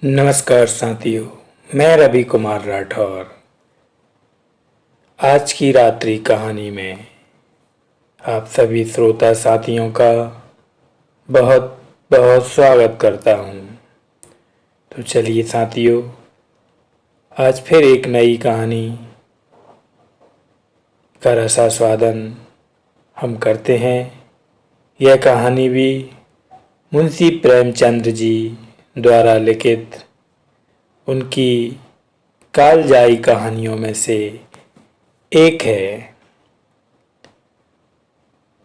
नमस्कार साथियों, मैं रवि कुमार राठौर। आज की रात्रि कहानी में आप सभी श्रोता साथियों का बहुत बहुत स्वागत करता हूं। तो चलिए साथियों, आज फिर एक नई कहानी का रसास्वादन हम करते हैं। यह कहानी भी मुंशी प्रेमचंद जी द्वारा लिखित उनकी कालजाई कहानियों में से एक है।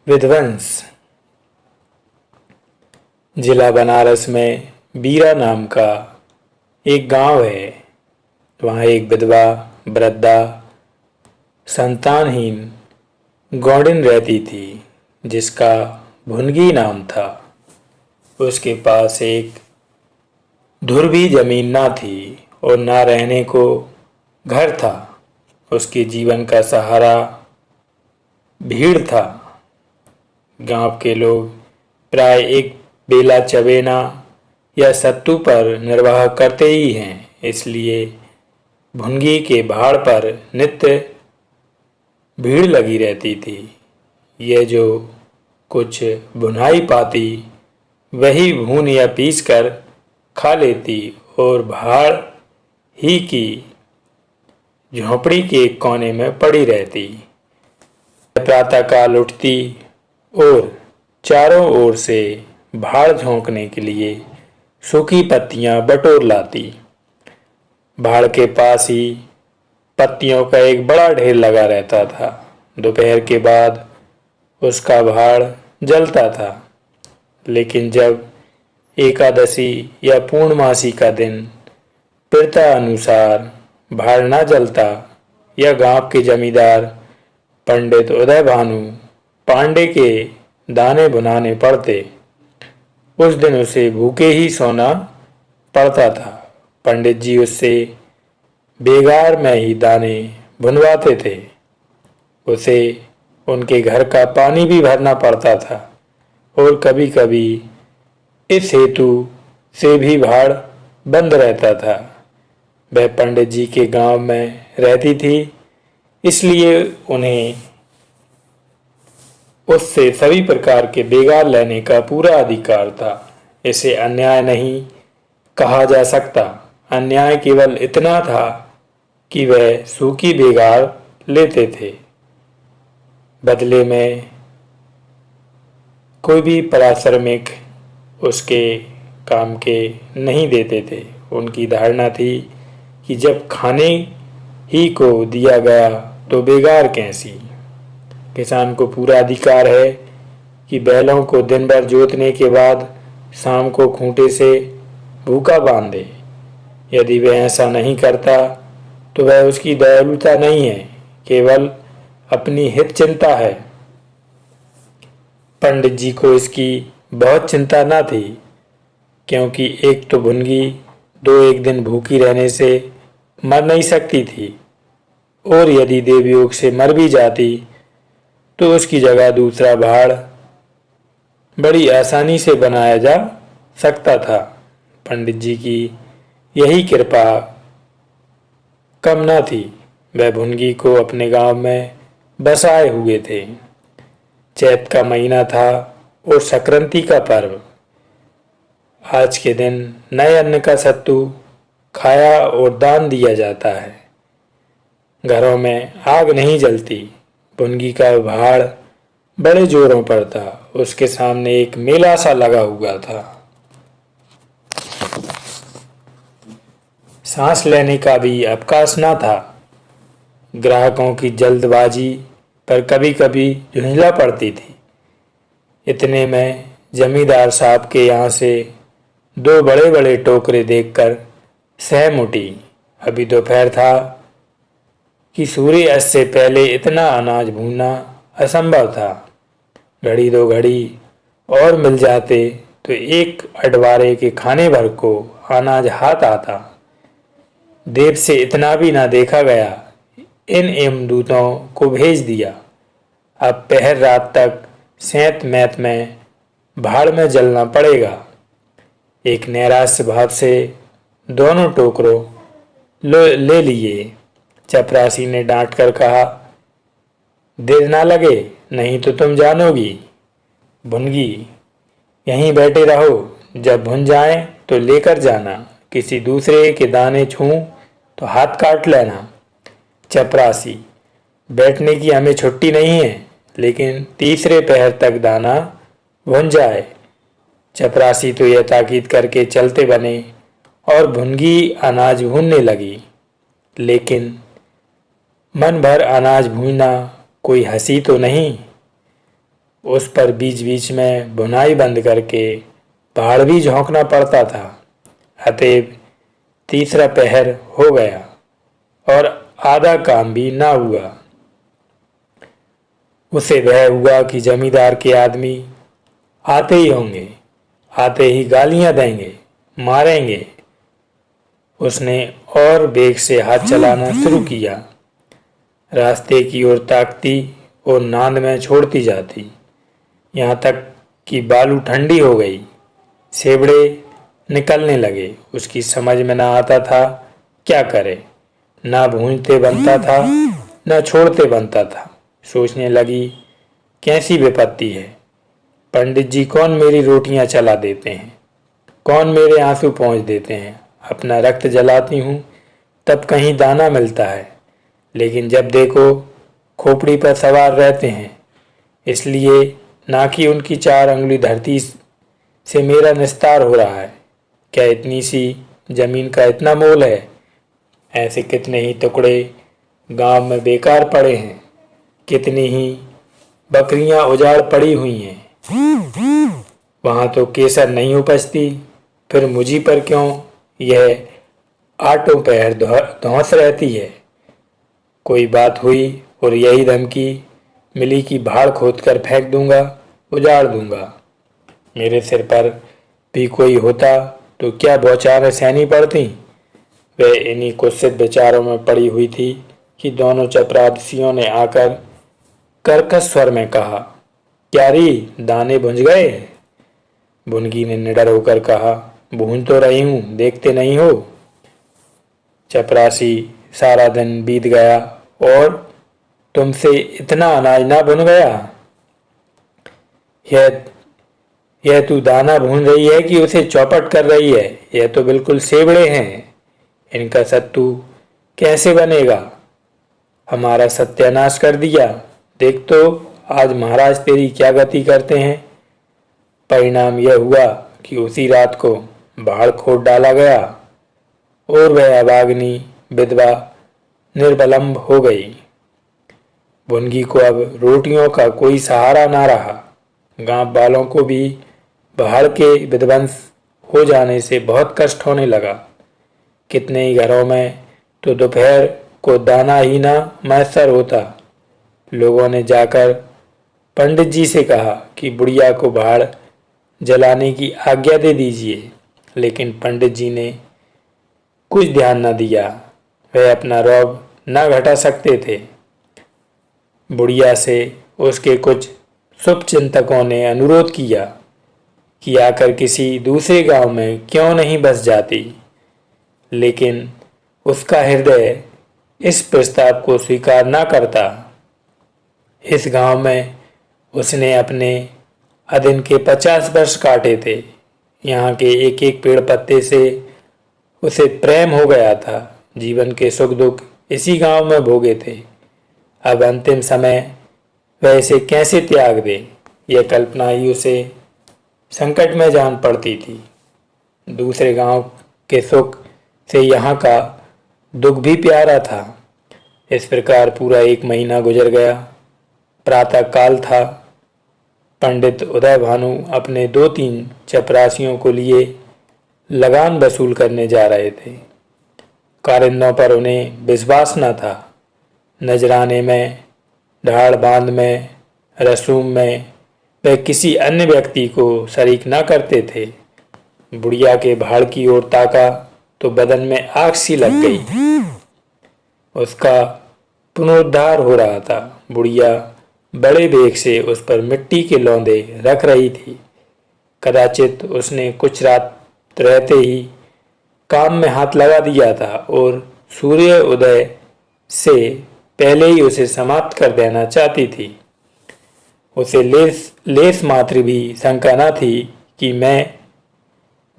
विध्वंस। जिला बनारस में बीरा नाम का एक गांव है। वहाँ एक विधवा वृद्धा संतानहीन गौड़िन रहती थी जिसका भुनगी नाम था। उसके पास एक धुर भी जमीन ना थी और ना रहने को घर था। उसके जीवन का सहारा भीड़ था। गांव के लोग प्राय एक बेला चवेना या सत्तू पर निर्वाह करते ही हैं, इसलिए भुनगी के भाड़ पर नित्य भीड़ लगी रहती थी। यह जो कुछ भुनाई पाती वही भून या पीस कर खा लेती और भाड़ ही की झोंपड़ी के एक कोने में पड़ी रहती। प्रातःकाल उठती और चारों ओर से भाड़ झोंकने के लिए सूखी पत्तियां बटोर लाती। भाड़ के पास ही पत्तियों का एक बड़ा ढेर लगा रहता था। दोपहर के बाद उसका भाड़ जलता था, लेकिन जब एकादशी या पूर्णमासी का दिन प्रथा अनुसार भाड़ न जलता या गांव के जमींदार पंडित उदय भानु पांडे के दाने भुनाने पड़ते, उस दिन उसे भूखे ही सोना पड़ता था। पंडित जी उससे बेगार में ही दाने भुनवाते थे। उसे उनके घर का पानी भी भरना पड़ता था और कभी कभी इस हेतु से भी भाड़ बंद रहता था। वह पंडित जी के गांव में रहती थी, इसलिए उन्हें उससे सभी प्रकार के बेगार लेने का पूरा अधिकार था। इसे अन्याय नहीं कहा जा सकता। अन्याय केवल इतना था कि वह सूखी बेगार लेते थे, बदले में कोई भी पारिश्रमिक उसके काम के नहीं देते थे। उनकी धारणा थी कि जब खाने ही को दिया गया तो बेगार कैसी। किसान को पूरा अधिकार है कि बैलों को दिन भर जोतने के बाद शाम को खूंटे से भूखा बांधे। यदि वह ऐसा नहीं करता तो वह उसकी दयालुता नहीं है, केवल अपनी हित चिंता है। पंडित जी को इसकी बहुत चिंता न थी, क्योंकि एक तो भुनगी एक दिन भूखी रहने से मर नहीं सकती थी, और यदि देवयोग से मर भी जाती तो उसकी जगह दूसरा भाड़ बड़ी आसानी से बनाया जा सकता था। पंडित जी की यही कृपा कम न थी। वह भुनगी को अपने गांव में बसाए हुए थे। चैत का महीना था और संक्रांति का पर्व। आज के दिन नए अन्न का सत्तू खाया और दान दिया जाता है। घरों में आग नहीं जलती। भुनगी का भाड़ बड़े जोरों पर था। उसके सामने एक मेला सा लगा हुआ था। सांस लेने का भी अवकाश न था। ग्राहकों की जल्दबाजी पर कभी कभी झुंझला पड़ती थी। इतने में जमींदार साहब के यहाँ से दो बड़े बड़े टोकरे देखकर सहम उठी। अभी दोपहर था कि सूर्य अस्त से पहले इतना अनाज भूनना असंभव था। घड़ी दो घड़ी और मिल जाते तो एक अठवारे के खाने भर को अनाज हाथ आता। देव से इतना भी ना देखा गया। इन यमदूतों को भेज दिया। अब पहर रात तक सेंत मैत में भाड़ में जलना पड़ेगा। एक नैराश्य भाव से दोनों टोकरों ले लिए। चपरासी ने डांट कर कहा, देर ना लगे नहीं तो तुम जानोगी। भुनगी, यहीं बैठे रहो, जब भुन जाए तो लेकर जाना, किसी दूसरे के दाने छूं तो हाथ काट लेना। चपरासी, बैठने की हमें छुट्टी नहीं है, लेकिन तीसरे पहर तक दाना भुन जाए। चपरासी तो यह ताकीद करके चलते बने और भुनगी अनाज भूनने लगी, लेकिन मन भर अनाज भूनना कोई हंसी तो नहीं। उस पर बीच बीच में बुनाई बंद करके पहाड़ भी झोंकना पड़ता था। अतएव तीसरा पहर हो गया और आधा काम भी ना हुआ। उसे वह हुआ कि जमींदार के आदमी आते ही होंगे, आते ही गालियां देंगे, मारेंगे। उसने और बेग से हाथ चलाना शुरू किया। रास्ते की ओर ताकती और नांद में छोड़ती जाती, यहाँ तक कि बालू ठंडी हो गई, सेबड़े निकलने लगे। उसकी समझ में ना आता था क्या करे। ना भूंजते बनता था, ना छोड़ते बनता था। सोचने लगी, कैसी विपत्ति है। पंडित जी कौन मेरी रोटियां चला देते हैं, कौन मेरे आंसू पहुँच देते हैं। अपना रक्त जलाती हूँ तब कहीं दाना मिलता है, लेकिन जब देखो खोपड़ी पर सवार रहते हैं, इसलिए ना कि उनकी 4 अंगुली धरती से मेरा निस्तार हो रहा है। क्या इतनी सी जमीन का इतना मोल है। ऐसे कितने ही टुकड़े गांव में बेकार पड़े हैं, कितनी ही बकरियां उजाड़ पड़ी हुई हैं। वहां तो केसर नहीं उपजती, फिर मुझी पर क्यों यह आटों पैर धौंस रहती है। कोई बात हुई और यही धमकी मिली कि भाड़ खोद कर फेंक दूंगा, उजाड़ दूंगा। मेरे सिर पर भी कोई होता तो क्या बौछारें सहनी पड़ती। वह इन्हीं कुत्सित विचारों में पड़ी हुई थी कि दोनों चपरासियों ने आकर कर्कश स्वर में कहा, क्या री, दाने भुंज गए। भुनगी ने निडर होकर कहा, भून तो रही हूं, देखते नहीं हो। चपरासी, सारा दिन बीत गया और तुमसे इतना अनाज ना भुन गया। यह तू दाना भून रही है कि उसे चौपट कर रही है। यह तो बिल्कुल सेवड़े हैं, इनका सत्तू कैसे बनेगा। हमारा सत्यानाश कर दिया। देख तो आज महाराज तेरी क्या गति करते हैं। परिणाम यह हुआ कि उसी रात को भाड़ खोद डाला गया और वह अभागिनी विधवा निर्बलंब हो गई। भुनगी को अब रोटियों का कोई सहारा ना रहा। गांव वालों को भी भाड़ के विध्वंस हो जाने से बहुत कष्ट होने लगा। कितने ही घरों में तो दोपहर को दाना ही ना मैसर होता। लोगों ने जाकर पंडित जी से कहा कि बुढ़िया को भाड़ जलाने की आज्ञा दे दीजिए, लेकिन पंडित जी ने कुछ ध्यान न दिया। वह अपना रौब न घटा सकते थे। बुढ़िया से उसके कुछ शुभचिंतकों ने अनुरोध किया कि आकर किसी दूसरे गांव में क्यों नहीं बस जाती, लेकिन उसका हृदय इस प्रस्ताव को स्वीकार न करता। इस गांव में उसने अपने अदिन के 50 वर्ष काटे थे। यहाँ के एक एक पेड़ पत्ते से उसे प्रेम हो गया था। जीवन के सुख दुख इसी गांव में भोगे थे। अब अंतिम समय वह इसे कैसे त्याग दे, यह कल्पना ही उसे संकट में जान पड़ती थी। दूसरे गांव के सुख से यहाँ का दुख भी प्यारा था। इस प्रकार पूरा 1 महीना गुजर गया। प्रातः काल था। पंडित उदय भानु अपने 2-3 चपरासियों को लिए लगान वसूल करने जा रहे थे। कारिंदों पर उन्हें विश्वास न था। नजराने में, ढाड़ बांध में, रसूम में वे किसी अन्य व्यक्ति को शरीक न करते थे। बुढ़िया के भाड़ की ओर ताका तो बदन में आग सी लग गई। उसका पुनरुद्धार हो रहा था। बुढ़िया बड़े बेग से उस पर मिट्टी के लौंदे रख रही थी। कदाचित उसने कुछ रात रहते ही काम में हाथ लगा दिया था और सूर्य उदय से पहले ही उसे समाप्त कर देना चाहती थी। उसे लेस मात्र भी शंका न थी कि मैं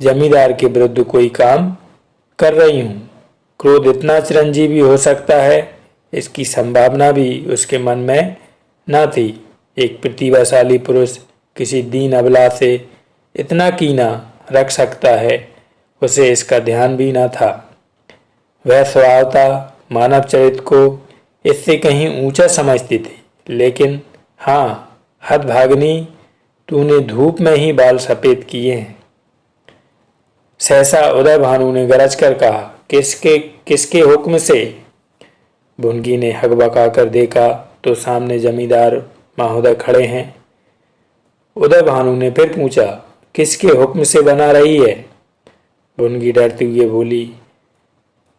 जमींदार के विरुद्ध कोई काम कर रही हूँ। क्रोध इतना चिरंजीवी हो सकता है, इसकी संभावना भी उसके मन में न थी। एक प्रतिभाशाली पुरुष किसी दीन अबला से इतना कीना रख सकता है, उसे इसका ध्यान भी न था। वह स्वभावतः मानव चरित्र को इससे कहीं ऊंचा समझती थी, लेकिन हाँ, हतभागिनी, तूने धूप में ही बाल सफेद किए हैं। सहसा उदय भानु ने गरज कर कहा, किसके किसके हुक्म से? भुनगी ने हकबका कर देखा तो सामने जमींदार महोदय खड़े हैं। उदय भानु ने फिर पूछा, किसके हुक्म से बना रही है? भुनगी डरते हुए बोली,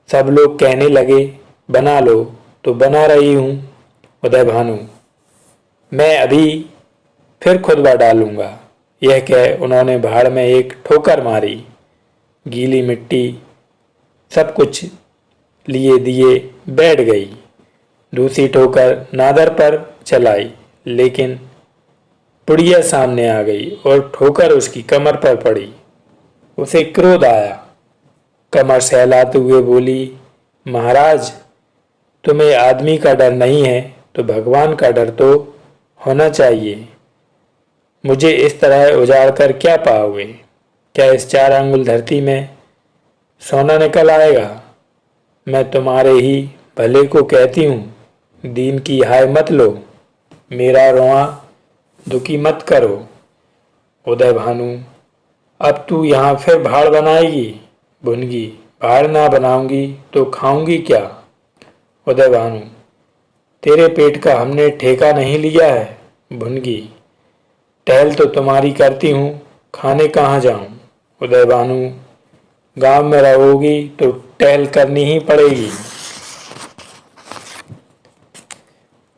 सब लोग कहने लगे बना लो तो बना रही हूँ। उदय भानु, मैं अभी फिर खुतबा डालूंगा। यह कह उन्होंने भाड़ में एक ठोकर मारी। गीली मिट्टी सब कुछ लिए दिए बैठ गई। दूसरी ठोकर नादर पर चलाई, लेकिन पुड़िया सामने आ गई और ठोकर उसकी कमर पर पड़ी। उसे क्रोध आया। कमर सहलाते हुए बोली, महाराज, तुम्हें आदमी का डर नहीं है तो भगवान का डर तो होना चाहिए। मुझे इस तरह उजाड़ कर क्या पाओगे? क्या इस 4 अंगुल धरती में सोना निकल आएगा? मैं तुम्हारे ही भले को कहती हूँ, दीन की हाय मत लो, मेरा रोआ दुखी मत करो। उदय भानु, अब तू यहाँ फिर भाड़ बनाएगी? भुनगी, भाड़ ना बनाऊंगी तो खाऊंगी क्या? उदय भानु, तेरे पेट का हमने ठेका नहीं लिया है। भुनगी, टहल तो तुम्हारी करती हूँ, खाने कहाँ जाऊं? उदय भानु, गांव में रहोगी तो टहल करनी ही पड़ेगी।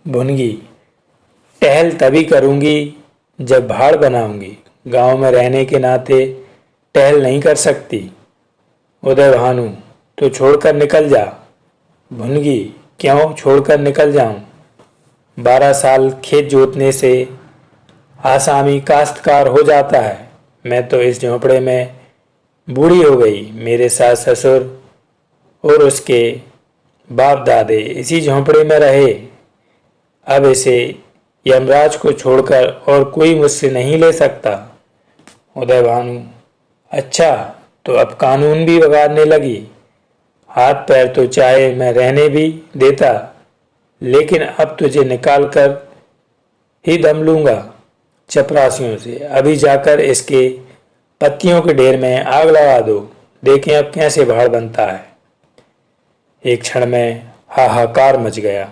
भुनगी, टहल तभी करूंगी जब भाड़ बनाऊंगी, गांव में रहने के नाते टहल नहीं कर सकती। उदय भानु, तो छोड़कर निकल जा। भुनगी, क्यों छोड़कर निकल जाऊं? 12 साल खेत जोतने से आसामी काश्तकार हो जाता है। मैं तो इस झोंपड़े में बूढ़ी हो गई। मेरे सास ससुर और उसके बाप दादे इसी झोंपड़े में रहे। अब इसे यमराज को छोड़कर और कोई मुझसे नहीं ले सकता। उदय भानु, अच्छा, तो अब कानून भी बिगाड़ने लगी। हाथ पैर तो चाहे मैं रहने भी देता, लेकिन अब तुझे निकाल कर ही दम लूंगा चपरासियों से। अभी जाकर इसके पत्तियों के ढेर में आग लगा दो, देखें अब कैसे भाड़ बनता है। एक क्षण में हाहाकार मच गया।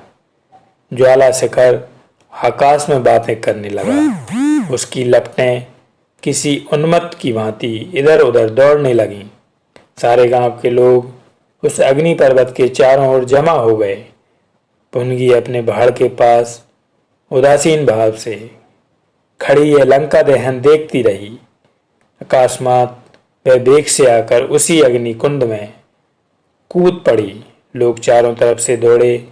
ज्वाला शिखर आकाश में बातें करने लगा। उसकी लपटें किसी उन्मत्त की भांति इधर उधर दौड़ने लगीं। सारे गांव के लोग उस अग्नि पर्वत के चारों ओर जमा हो गए। भुनगी अपने भाड़ के पास उदासीन भाव से खड़ी यह लंका दहन देखती रही। अकस्मात वह बेग से आकर उसी अग्नि कुंड में कूद पड़ी। लोग चारों तरफ से दौड़े,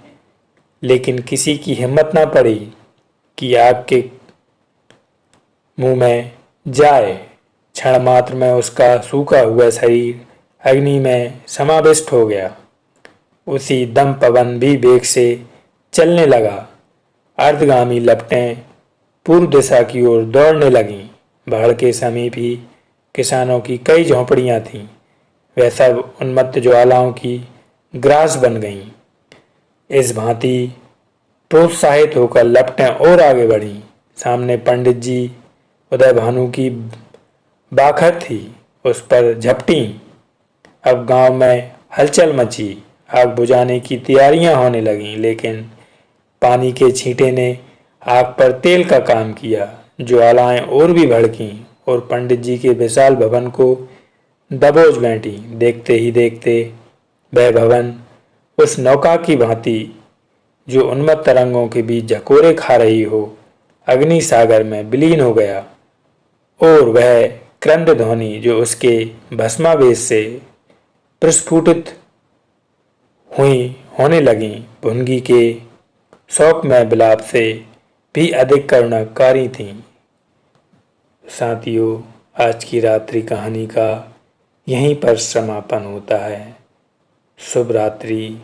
लेकिन किसी की हिम्मत न पड़ी कि आग के मुंह में जाए। क्षण मात्र में उसका सूखा हुआ शरीर अग्नि में समाविष्ट हो गया। उसी दम पवन भी बेग से चलने लगा। अर्धगामी लपटें पूर्व दिशा की ओर दौड़ने लगीं। भाड़ के समीप ही किसानों की कई झोंपड़ियां थीं। वह सब उन्मत्त ज्वालाओं की ग्रास बन गईं। इस भांति प्रोत्साहित होकर लपटें और आगे बढ़ीं। सामने पंडित जी उदय भानु की बाखर थी, उस पर झपटी। अब गांव में हलचल मची। आग बुझाने की तैयारियां होने लगीं, लेकिन पानी के छींटे ने आग पर तेल का काम किया। ज्वालाएं और भी भड़कीं और पंडित जी के विशाल भवन को दबोच बैठी। देखते ही देखते वह भवन उस नौका की भांति जो उन्मत्त तरंगों के बीच झकोरे खा रही हो, अग्नि सागर में विलीन हो गया। और वह क्रंद ध्वनि जो उसके भस्मावेश से प्रस्फुटित हुई होने लगी। भुनगी के शौक में विलाप से भी अधिक करुणाकारी थीं। साथियों, आज की रात्रि कहानी का यहीं पर समापन होता है। शुभ रात्रि।